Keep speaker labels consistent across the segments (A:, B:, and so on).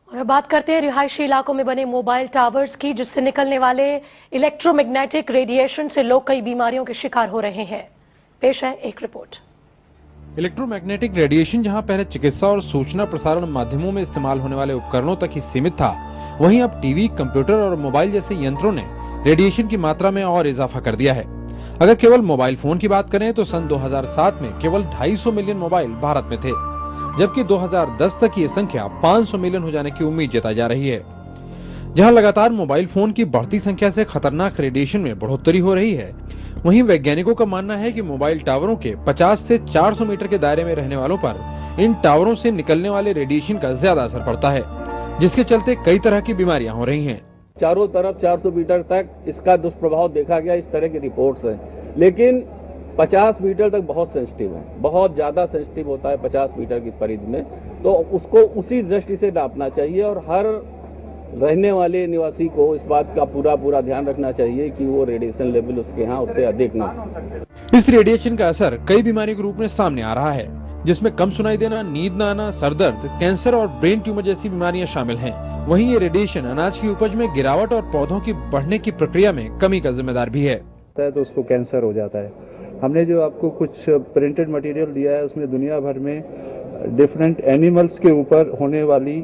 A: और अब बात करते हैं रिहायशी इलाकों में बने मोबाइल टावर्स की, जिससे निकलने वाले इलेक्ट्रोमैग्नेटिक रेडिएशन से लोग कई बीमारियों के शिकार हो रहे हैं। पेश है एक रिपोर्ट।
B: इलेक्ट्रोमैग्नेटिक रेडिएशन जहां पहले चिकित्सा और सूचना प्रसारण माध्यमों में इस्तेमाल होने वाले उपकरणों तक ही सीमित था, वहीं अब टीवी, कंप्यूटर और मोबाइल जैसे यंत्रों ने रेडिएशन की मात्रा में और इजाफा कर दिया है। अगर केवल मोबाइल फोन की बात करें तो सन 2007 में केवल 250 मिलियन मोबाइल भारत में थे, जबकि 2010 तक ये संख्या 500 मिलियन हो जाने की उम्मीद जताई जा रही है। जहां लगातार मोबाइल फोन की बढ़ती संख्या से खतरनाक रेडिएशन में बढ़ोतरी हो रही है, वहीं वैज्ञानिकों का मानना है कि मोबाइल टावरों के 50 से 400 मीटर के दायरे में रहने वालों पर इन टावरों से निकलने वाले रेडिएशन का ज्यादा असर पड़ता है, जिसके चलते कई तरह की बीमारियां हो रही हैं।
C: चारों तरफ 400 मीटर तक इसका दुष्प्रभाव देखा गया, इस तरह की रिपोर्ट्स हैं। लेकिन 50 मीटर तक बहुत सेंसिटिव है, बहुत ज्यादा सेंसिटिव होता है 50 मीटर की परिधि में, तो उसको उसी दृष्टि से नापना चाहिए और हर रहने वाले निवासी को इस बात का पूरा ध्यान रखना चाहिए कि वो रेडिएशन लेवल उसके यहाँ उससे अधिक ना हो।
B: इस रेडिएशन का असर कई बीमारियों के रूप में सामने आ रहा है, जिसमें कम सुनाई देना, नींद न आना, सरदर्द, कैंसर और ब्रेन ट्यूमर जैसी बीमारियां शामिल हैं। वहीं ये रेडिएशन अनाज की उपज में गिरावट और पौधों की बढ़ने की प्रक्रिया में कमी का जिम्मेदार भी है।
D: तो उसको कैंसर हो जाता है। हमने जो आपको कुछ प्रिंटेड मटेरियल दिया है, उसमें दुनिया भर में डिफरेंट एनिमल्स के ऊपर होने वाली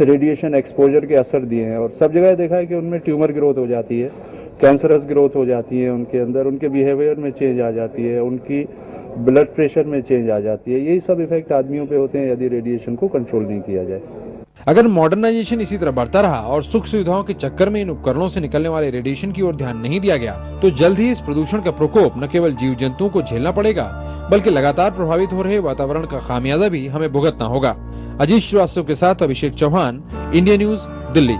D: रेडिएशन एक्सपोजर के असर दिए हैं और सब जगह देखा है कि उनमें ट्यूमर ग्रोथ हो जाती है, कैंसरस ग्रोथ हो जाती है, उनके अंदर उनके बिहेवियर में चेंज आ जाती है, उनकी ब्लड प्रेशर में चेंज आ जाती है। यही सब इफेक्ट आदमियों पे होते हैं यदि रेडिएशन को कंट्रोल नहीं किया जाए।
B: अगर मॉडर्नाइजेशन इसी तरह बढ़ता रहा और सुख सुविधाओं के चक्कर में इन उपकरणों से निकलने वाले रेडिएशन की ओर ध्यान नहीं दिया गया, तो जल्द ही इस प्रदूषण का प्रकोप न केवल जीव जंतुओं को झेलना पड़ेगा, बल्कि लगातार प्रभावित हो रहे वातावरण का खामियाजा भी हमें भुगतना होगा। अजीत श्रीवास्तव के साथ अभिषेक चौहान, इंडिया न्यूज, दिल्ली।